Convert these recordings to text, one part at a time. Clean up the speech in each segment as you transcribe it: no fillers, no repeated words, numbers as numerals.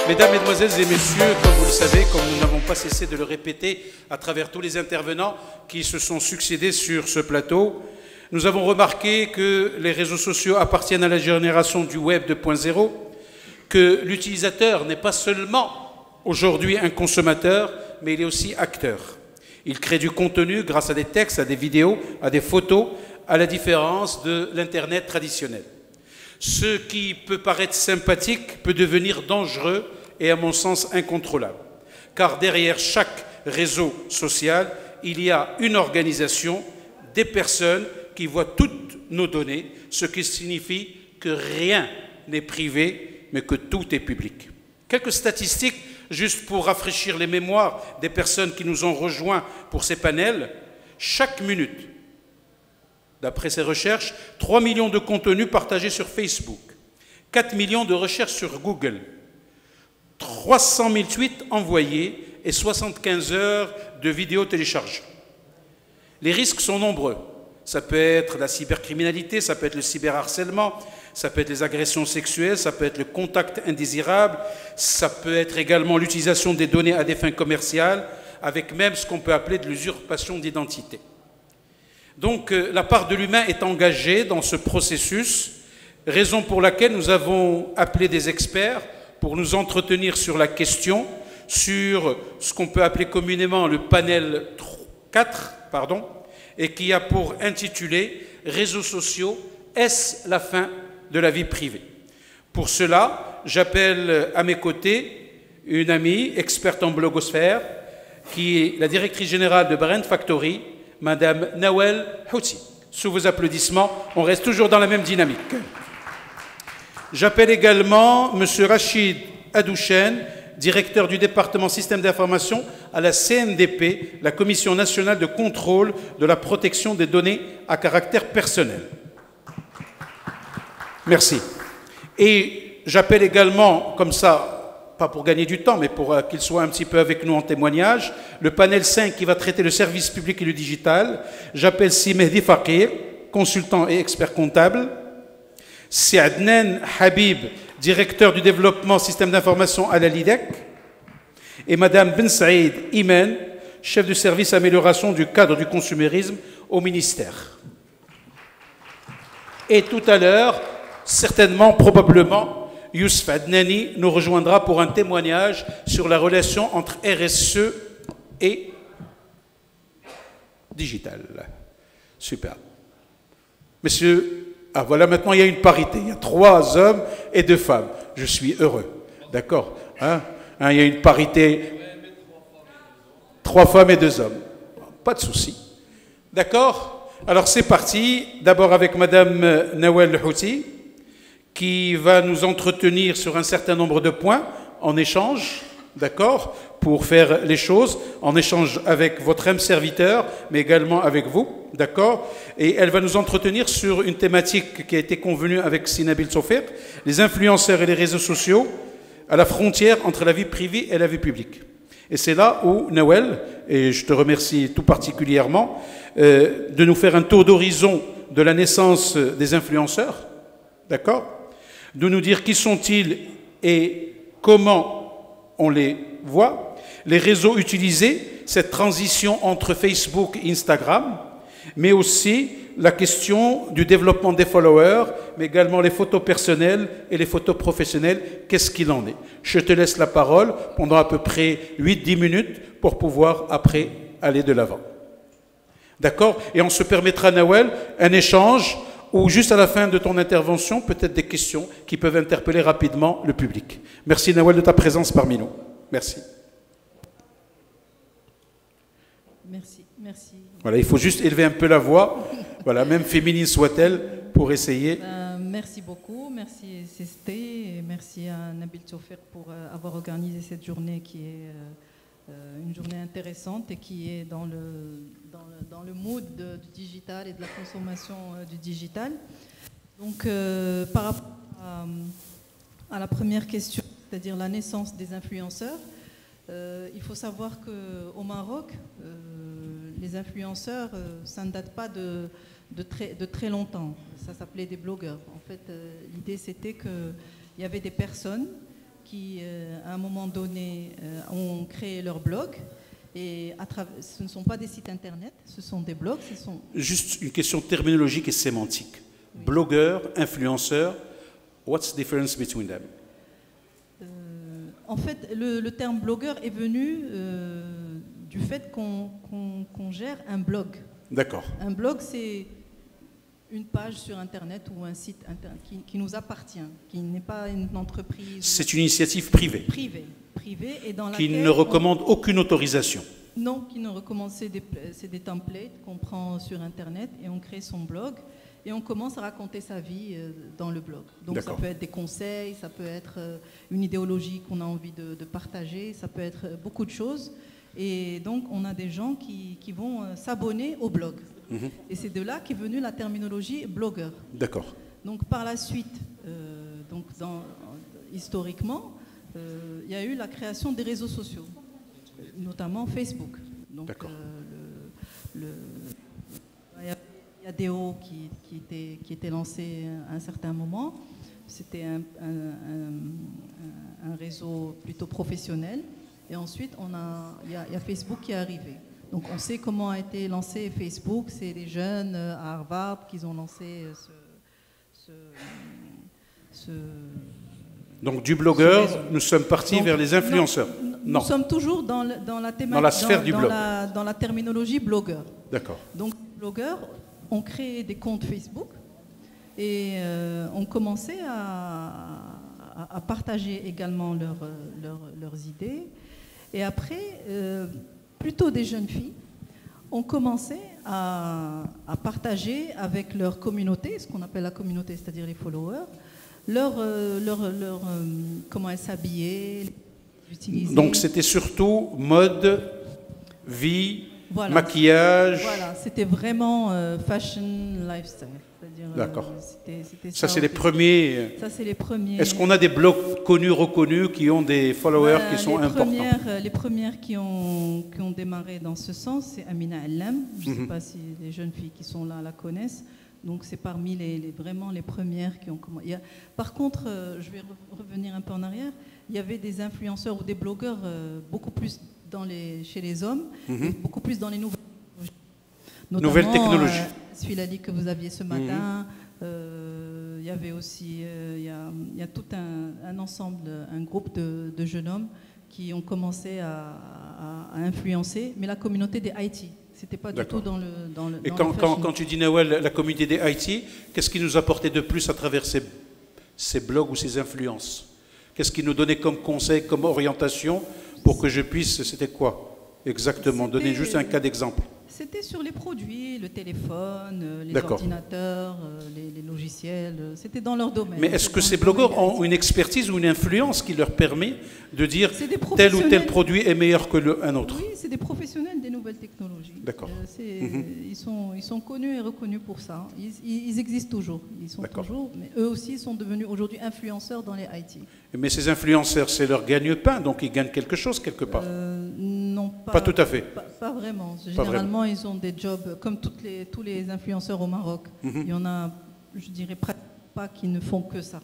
Mesdames, Mesdemoiselles et Messieurs, comme vous le savez, comme nous n'avons pas cessé de le répéter à travers tous les intervenants qui se sont succédés sur ce plateau, nous avons remarqué que les réseaux sociaux appartiennent à la génération du Web 2.0, que l'utilisateur n'est pas seulement aujourd'hui un consommateur, mais il est aussi acteur. Il crée du contenu grâce à des textes, à des vidéos, à des photos, à la différence de l'Internet traditionnel. Ce qui peut paraître sympathique peut devenir dangereux et à mon sens incontrôlable. Car derrière chaque réseau social, il y a une organisation, des personnes qui voient toutes nos données, ce qui signifie que rien n'est privé, mais que tout est public. Quelques statistiques, juste pour rafraîchir les mémoires des personnes qui nous ont rejoints pour ces panels. Chaque minute, d'après ces recherches, 3 millions de contenus partagés sur Facebook, 4 millions de recherches sur Google, 300 000 tweets envoyés et 75 heures de vidéos téléchargées. Les risques sont nombreux. Ça peut être la cybercriminalité, ça peut être le cyberharcèlement, ça peut être les agressions sexuelles, ça peut être le contact indésirable, ça peut être également l'utilisation des données à des fins commerciales, avec même ce qu'on peut appeler de l'usurpation d'identité. Donc la part de l'humain est engagée dans ce processus, raison pour laquelle nous avons appelé des experts pour nous entretenir sur la question, sur ce qu'on peut appeler communément le panel 4, et qui a pour intitulé « Réseaux sociaux, est-ce la fin de la vie privée ?» Pour cela, j'appelle à mes côtés une amie experte en blogosphère, qui est la directrice générale de Brand Factory, Madame Nawel Houti. Sous vos applaudissements, on reste toujours dans la même dynamique. J'appelle également Monsieur Rachid Adouchen, directeur du département système d'information à la CNDP, la Commission nationale de contrôle de la protection des données à caractère personnel. Merci. Et j'appelle également, comme ça, pas pour gagner du temps, mais pour qu'il soit un petit peu avec nous en témoignage, le panel 5 qui va traiter le service public et le digital. J'appelle Si Mehdi Fakir, consultant et expert comptable. Si Adnan Habib, directeur du développement système d'information à la LIDEC. Et Madame Ben Saïd Imen, chef de service amélioration du cadre du consumérisme au ministère. Et tout à l'heure, certainement, probablement, Youssef Adnani nous rejoindra pour un témoignage sur la relation entre RSE et digital. Super. Messieurs, ah voilà, maintenant il y a une parité. Il y a 3 hommes et 2 femmes. Je suis heureux. D'accord, hein? Il y a une parité. 3 femmes et 2 hommes. Pas de souci. D'accord? Alors c'est parti. D'abord avec Madame Nawel Houti, qui va nous entretenir sur un certain nombre de points en échange, d'accord, pour faire les choses, en échange avec votre âme serviteur, mais également avec vous, d'accord. Et elle va nous entretenir sur une thématique qui a été convenue avec Sinabil Sofer, les influenceurs et les réseaux sociaux à la frontière entre la vie privée et la vie publique. Et c'est là où, Nawel, et je te remercie tout particulièrement, de nous faire un tour d'horizon de la naissance des influenceurs, d'accord, de nous dire qui sont-ils et comment on les voit, les réseaux utilisés, cette transition entre Facebook et Instagram, mais aussi la question du développement des followers, mais également les photos personnelles et les photos professionnelles, qu'est-ce qu'il en est? Je te laisse la parole pendant à peu près 8-10 minutes pour pouvoir après aller de l'avant. D'accord? Et on se permettra, Nawel, un échange ou juste à la fin de ton intervention, peut-être des questions qui peuvent interpeller rapidement le public. Merci Nawel de ta présence parmi nous. Merci. Merci, merci. Voilà, il faut juste élever un peu la voix, voilà, même féminine soit-elle, pour essayer. Merci beaucoup, merci CST, et merci à Nabil Sofer pour avoir organisé cette journée qui est une journée intéressante et qui est dans le mood du digital et de la consommation du digital. Donc, par rapport à la première question, c'est-à-dire la naissance des influenceurs, il faut savoir qu'au Maroc, les influenceurs, ça ne date pas de très longtemps. Ça s'appelait des blogueurs. En fait, l'idée, c'était qu'il y avait des personnes qui, à un moment donné, ont créé leur blog. Et ce ne sont pas des sites internet, ce sont des blogs. Juste une question terminologique et sémantique. Oui. Blogueur, influenceur, what's the difference between them? En fait, le terme blogueur est venu du fait qu'on gère un blog. D'accord. Un blog, c'est une page sur Internet ou un site qui nous appartient, qui n'est pas une entreprise. C'est une initiative privée. Privée, et dans qui ne recommande aucune autorisation. Non, qui ne recommande, c'est des templates qu'on prend sur Internet et on crée son blog et on commence à raconter sa vie dans le blog. Donc ça peut être des conseils, ça peut être une idéologie qu'on a envie de partager, ça peut être beaucoup de choses. Et donc on a des gens qui vont s'abonner au blog. Et c'est de là qu'est venue la terminologie blogueur. D'accord. Donc par la suite, historiquement, il y a eu la création des réseaux sociaux, notamment Facebook. Donc, d'accord. Il y a Déo qui était lancé à un certain moment. C'était un réseau plutôt professionnel. Et ensuite, il y a Facebook qui est arrivé. Donc on sait comment a été lancé Facebook. C'est les jeunes à Harvard qui ont lancé Donc du blogueur, nous sommes partis vers les influenceurs. Non. Nous sommes toujours dans la thématique, dans la sphère du blog. Dans la terminologie blogueur. D'accord. Donc les blogueurs ont créé des comptes Facebook et ont commencé à partager également leurs idées. Et après, plutôt des jeunes filles ont commencé à partager avec leur communauté, ce qu'on appelle la communauté, c'est-à-dire les followers, comment elles s'habillaient, utilisaient. Donc c'était surtout mode, vie, maquillage. Voilà, c'était vraiment fashion, lifestyle. D'accord. Ça c'est les premiers. Ça c'est les premiers. Est-ce qu'on a des blogs connus, reconnus, qui ont des followers qui sont importants? Les premières qui ont démarré dans ce sens, c'est Amina Allam. Je ne sais pas si les jeunes filles qui sont là la connaissent. Donc c'est parmi vraiment les premières qui ont commencé. Par contre, je vais revenir un peu en arrière. Il y avait des influenceurs ou des blogueurs beaucoup plus chez les hommes, et beaucoup plus dans les nouvelles technologies. Celui-là que vous aviez ce matin. Il y avait aussi, il y a tout un ensemble, un groupe de jeunes hommes qui ont commencé à influencer, mais la communauté des IT. C'était pas du tout dans le. Et quand tu dis Nawel, la communauté des IT, qu'est-ce qui nous apportait de plus à travers ces blogs ou ces influences? Qu'est-ce qui nous donnait comme conseil, comme orientation pour que je puisse, c'était quoi exactement? Donner juste un cas d'exemple. C'était sur les produits, le téléphone, les ordinateurs, les logiciels, c'était dans leur domaine. Mais est-ce que ces blogueurs ont une expertise ou une influence qui leur permet de dire tel ou tel produit est meilleur qu'un autre? Oui, c'est des professionnels des nouvelles technologies. D'accord. Ils sont connus et reconnus pour ça. Ils existent toujours. Ils sont toujours, mais eux aussi sont devenus aujourd'hui influenceurs dans les IT. Mais ces influenceurs, c'est leur gagne-pain, donc ils gagnent quelque chose quelque part? Non, pas tout à fait. Pas vraiment. Généralement, ils ont des jobs, comme tous les influenceurs au Maroc. Il y en a, je dirais, pas qui ne font que ça.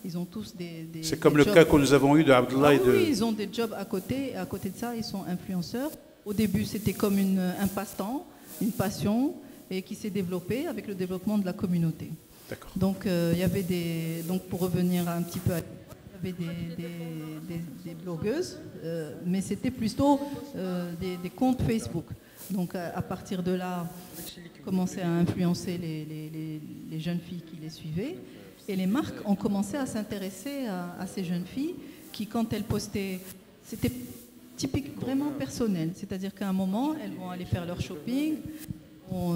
Ils ont tous des c'est comme le cas que nous avons eu de Abdallah. Oui, ils ont des jobs à côté. Et à côté de ça, ils sont influenceurs. Au début, c'était comme un passe-temps, une passion, et qui s'est développée avec le développement de la communauté. D'accord. Donc, il y avait donc pour revenir un petit peu à... Il y avait des blogueuses, mais c'était plutôt des comptes Facebook. Donc à partir de là, commençaient à influencer les jeunes filles qui les suivaient. Et les marques ont commencé à s'intéresser à ces jeunes filles qui, quand elles postaient, c'était typique, vraiment personnel. C'est-à-dire qu'à un moment, elles vont aller faire leur shopping, vont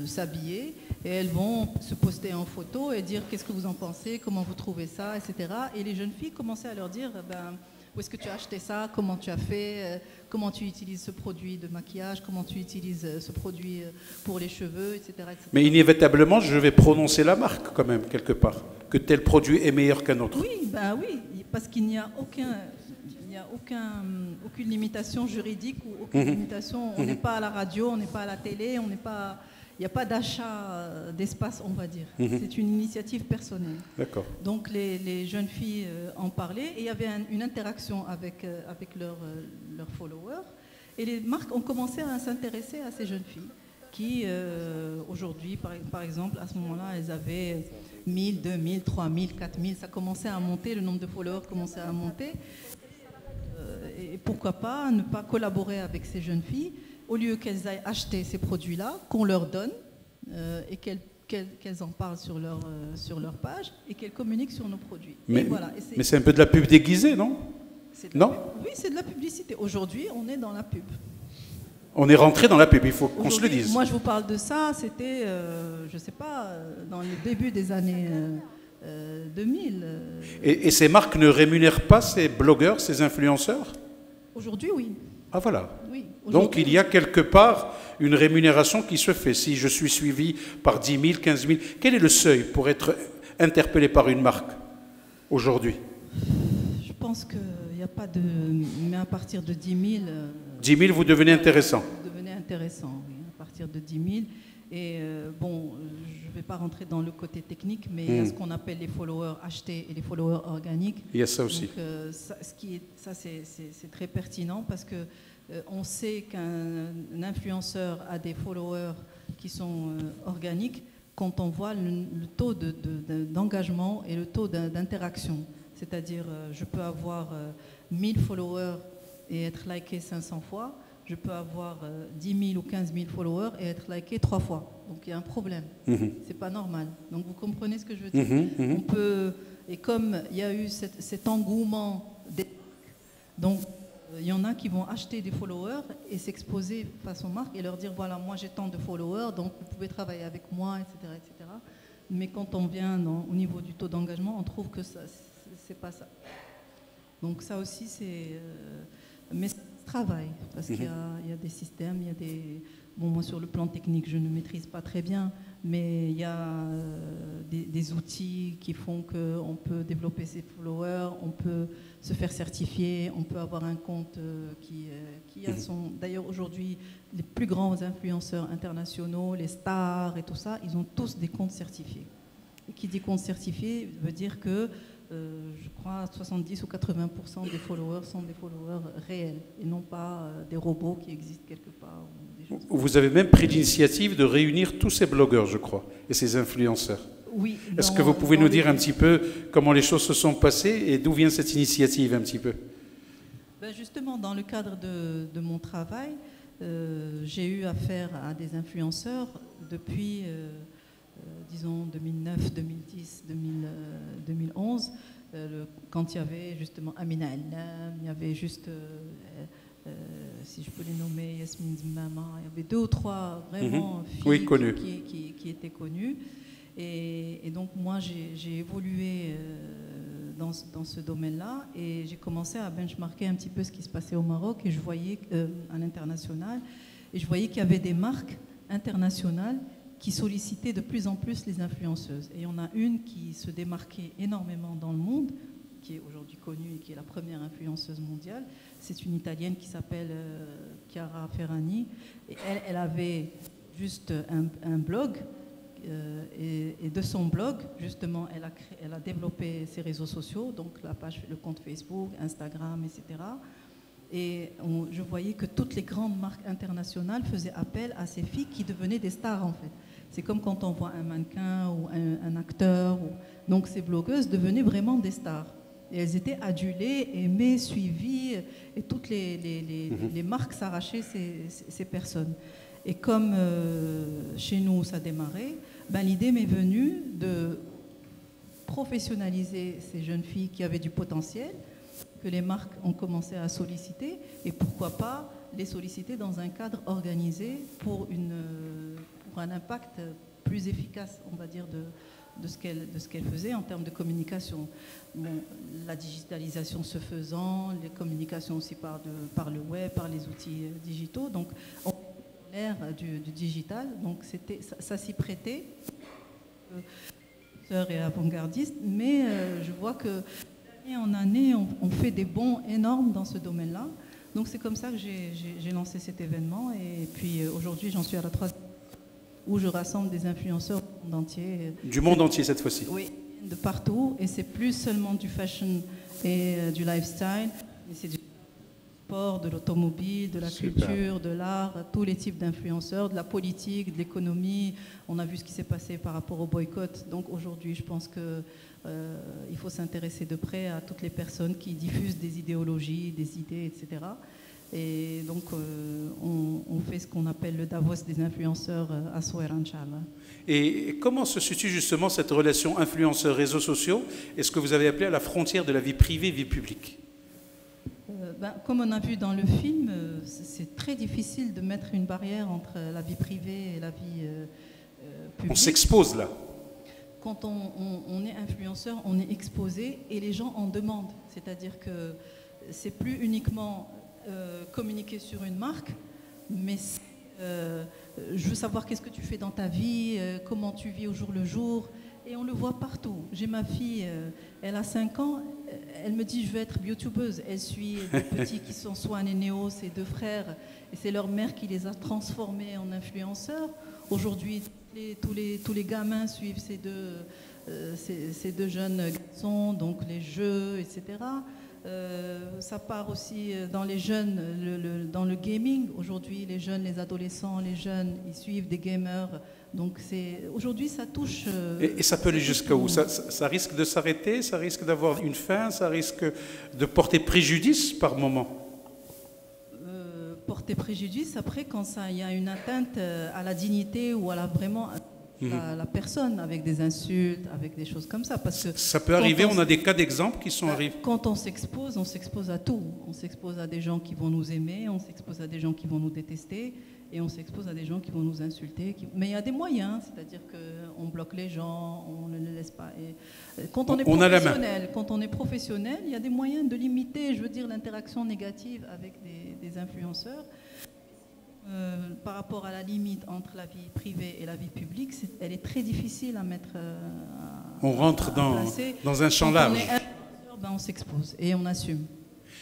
s'habiller, et elles vont se poster en photo et dire qu'est-ce que vous en pensez, comment vous trouvez ça, etc. Et les jeunes filles commençaient à leur dire où est-ce que tu as acheté ça, comment tu as fait, comment tu utilises ce produit de maquillage, comment tu utilises ce produit pour les cheveux, etc. Mais inévitablement, je vais prononcer la marque quand même, quelque part, que tel produit est meilleur qu'un autre. Oui, oui, parce qu'il n'y a aucune limitation juridique ou aucune limitation. On n'est pas à la radio, on n'est pas à la télé, on n'est pas... n'y a pas d'achat d'espace, on va dire. C'est une initiative personnelle. D'accord. Donc les jeunes filles en parlaient et il y avait une interaction avec leurs followers. Et les marques ont commencé à s'intéresser à ces jeunes filles qui, aujourd'hui, par exemple, à ce moment-là, elles avaient 1000, 2000, 3000, 4000. Ça commençait à monter, le nombre de followers commençait à monter. Et pourquoi pas ne pas collaborer avec ces jeunes filles au lieu qu'elles aillent acheter ces produits-là, qu'on leur donne et qu'elles en parlent sur leur page et qu'elles communiquent sur nos produits. Mais, voilà. Mais c'est un peu de la pub déguisée, non? Non? Oui, c'est de la publicité. Aujourd'hui, on est dans la pub. On est rentré dans la pub, il faut qu'on se le dise. Moi, je vous parle de ça, c'était, je ne sais pas, dans le début des années 2000. Et ces marques ne rémunèrent pas ces blogueurs, ces influenceurs? Aujourd'hui, oui. Ah voilà. Oui, donc il y a quelque part une rémunération qui se fait. Si je suis suivi par 10 000, 15 000, quel est le seuil pour être interpellé par une marque aujourd'hui? Je pense qu'il n'y a pas de... Mais à partir de 10 000... 10 000, vous devenez intéressant. Vous devenez intéressant, oui, à partir de 10 000. Et bon, je ne vais pas rentrer dans le côté technique, mais il y a ce qu'on appelle les followers achetés et les followers organiques. Il y a ça aussi. Donc, ça c'est très pertinent parce que on sait qu'un influenceur a des followers qui sont organiques quand on voit le taux d'engagement et le taux d'interaction. C'est-à-dire, je peux avoir 1000 followers et être liké 500 fois. Je peux avoir 10 000 ou 15 000 followers et être liké 3 fois. Donc il y a un problème. C'est pas normal. Donc vous comprenez ce que je veux dire? On peut, et comme il y a eu cet engouement, donc il y en a qui vont acheter des followers et s'exposer face aux marques et leur dire voilà, moi j'ai tant de followers, donc vous pouvez travailler avec moi, etc., etc. Mais quand on vient au niveau du taux d'engagement, on trouve que c'est pas ça. Donc ça aussi c'est mais travail, parce qu'il y a des systèmes, il y a des... Bon, moi, sur le plan technique, je ne maîtrise pas très bien, mais il y a des outils qui font qu'on peut développer ses followers, on peut se faire certifier, on peut avoir un compte qui a son... D'ailleurs, aujourd'hui, les plus grands influenceurs internationaux, les stars et tout ça, ils ont tous des comptes certifiés. Et qui dit compte certifié veut dire que je crois 70 ou 80% des followers sont des followers réels et non pas des robots qui existent quelque part. Vous avez même pris l'initiative de réunir tous ces blogueurs, je crois, et ces influenceurs. Oui. Est-ce que vous pouvez nous dire un petit peu comment les choses se sont passées et d'où vient cette initiative un petit peu? Ben justement, dans le cadre de mon travail, j'ai eu affaire à des influenceurs depuis... disons 2009, 2010, 2011, quand il y avait justement Amina Ellam, il y avait juste, si je peux les nommer, Yasmine Zmama, il y avait 2 ou 3 vraiment filles qui étaient connues. Et donc moi j'ai évolué dans ce domaine-là et j'ai commencé à benchmarker un petit peu ce qui se passait au Maroc et je voyais à l'international, et je voyais qu'il y avait des marques internationales qui sollicitait de plus en plus les influenceuses. Et on a une qui se démarquait énormément dans le monde, qui est aujourd'hui connue et qui est la première influenceuse mondiale. C'est une Italienne qui s'appelle Chiara Ferragni. Et elle avait juste un blog. Et de son blog, justement, elle a développé ses réseaux sociaux, donc la page, le compte Facebook, Instagram, etc. Et je voyais que toutes les grandes marques internationales faisaient appel à ces filles qui devenaient des stars, en fait. C'est comme quand on voit un mannequin ou un acteur. Donc ces blogueuses devenaient vraiment des stars. Et elles étaient adulées, aimées, suivies, et toutes les marques s'arrachaient ces personnes. Et comme chez nous, ça démarrait, ben, l'idée m'est venue de professionnaliser ces jeunes filles qui avaient du potentiel, que les marques ont commencé à solliciter, et pourquoi pas les solliciter dans un cadre organisé pour un impact plus efficace, on va dire, de ce qu'elle faisait en termes de communication. Bon, la digitalisation se faisant, les communications aussi par le web, par les outils digitaux, donc on est dans l'ère du digital, donc ça s'y prêtait, et avant-gardiste, mais je vois que d'année en année, on fait des bonds énormes dans ce domaine-là. Donc c'est comme ça que j'ai lancé cet événement, et puis aujourd'hui j'en suis à la 3e. où je rassemble des influenceurs du monde entier. Du monde entier cette fois-ci. Oui, de partout. Et c'est plus seulement du fashion et du lifestyle, mais c'est du sport, de l'automobile, de la culture, de l'art, tous les types d'influenceurs, de la politique, de l'économie. On a vu ce qui s'est passé par rapport au boycott. Donc aujourd'hui, je pense qu'il faut s'intéresser de près à toutes les personnes qui diffusent des idéologies, des idées, etc. Et donc, on fait ce qu'on appelle le Davos des influenceurs à Souair, Inch'Allah. Et comment se situe justement cette relation influenceurs-réseaux sociaux? Est-ce que vous avez appelé à la frontière de la vie privée, vie publique? Comme on a vu dans le film, c'est très difficile de mettre une barrière entre la vie privée et la vie publique. On s'expose là. Quand on est influenceur, on est exposé et les gens en demandent. C'est-à-dire que c'est plus uniquement communiquer sur une marque, mais je veux savoir qu'est-ce que tu fais dans ta vie, comment tu vis au jour le jour. Et on le voit partout. J'ai ma fille, elle a 5 ans, elle me dit je veux être youtubeuse. Elle suit des petits qui sont Swan et Néo, ses 2 frères, et c'est leur mère qui les a transformés en influenceurs. Aujourd'hui, tous les gamins suivent ces deux jeunes garçons, donc les jeux, etc. Ça part aussi dans les jeunes, dans le gaming. Aujourd'hui, les jeunes, les adolescents, les jeunes, ils suivent des gamers. Donc aujourd'hui, ça touche... Et ça peut aller jusqu'à où? Ça risque de s'arrêter, ça risque d'avoir une fin, ça risque de porter préjudice par moment? Porter préjudice, après, quand il y a une atteinte à la dignité ou à la personne, avec des insultes, avec des choses comme ça. Parce que ça peut arriver, on a des cas d'exemple qui sont arrivés. Quand on s'expose à tout. On s'expose à des gens qui vont nous aimer, on s'expose à des gens qui vont nous détester, et on s'expose à des gens qui vont nous insulter. Mais il y a des moyens, c'est-à-dire qu'on bloque les gens, on ne les laisse pas. Et quand on est professionnel, il y a des moyens de limiter, je veux dire, l'interaction négative avec des influenceurs. Par rapport à la limite entre la vie privée et la vie publique, elle est très difficile à mettre on rentre dans un champ large. On s'expose et on assume.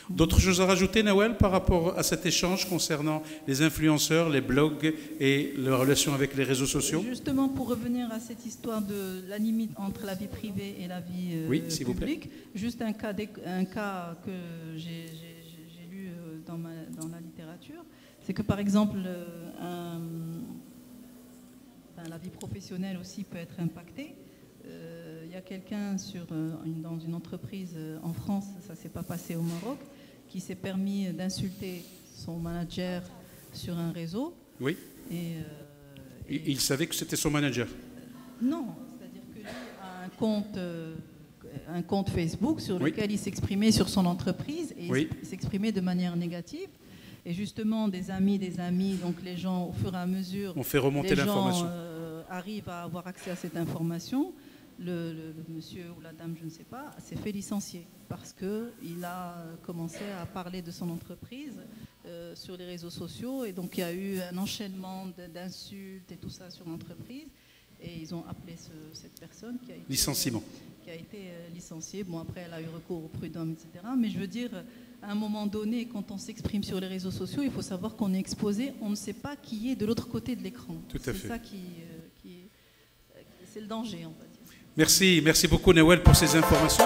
D'autres choses à rajouter, Nawel, par rapport à cet échange concernant les influenceurs, les blogs et leur relation avec les réseaux sociaux? Justement, pour revenir à cette histoire de la limite entre la vie privée et la vie publique, juste un cas que j'ai lu dans la littérature. C'est que par exemple, la vie professionnelle aussi peut être impactée. Il y a quelqu'un dans une entreprise en France, ça ne s'est pas passé au Maroc, qui s'est permis d'insulter son manager sur un réseau. Oui. Il savait que c'était son manager? Non, c'est-à-dire que lui a un compte Facebook sur lequel il s'exprimait sur son entreprise et il s'exprimait de manière négative. Et justement, des amis, donc les gens, au fur et à mesure, on fait remonter l'information. Arrivent à avoir accès à cette information. Le monsieur ou la dame, je ne sais pas, s'est fait licencier parce qu'il a commencé à parler de son entreprise sur les réseaux sociaux. Et donc, il y a eu un enchaînement d'insultes et tout ça sur l'entreprise. Et ils ont appelé cette personne qui a été... Licenciement. Qui a été licenciée. Bon, après, elle a eu recours au prud'homme, etc. Mais je veux dire... À un moment donné, quand on s'exprime sur les réseaux sociaux, il faut savoir qu'on est exposé, on ne sait pas qui est de l'autre côté de l'écran. Tout à fait. C'est ça c'est le danger, on va dire. Merci beaucoup Nawel pour ces informations.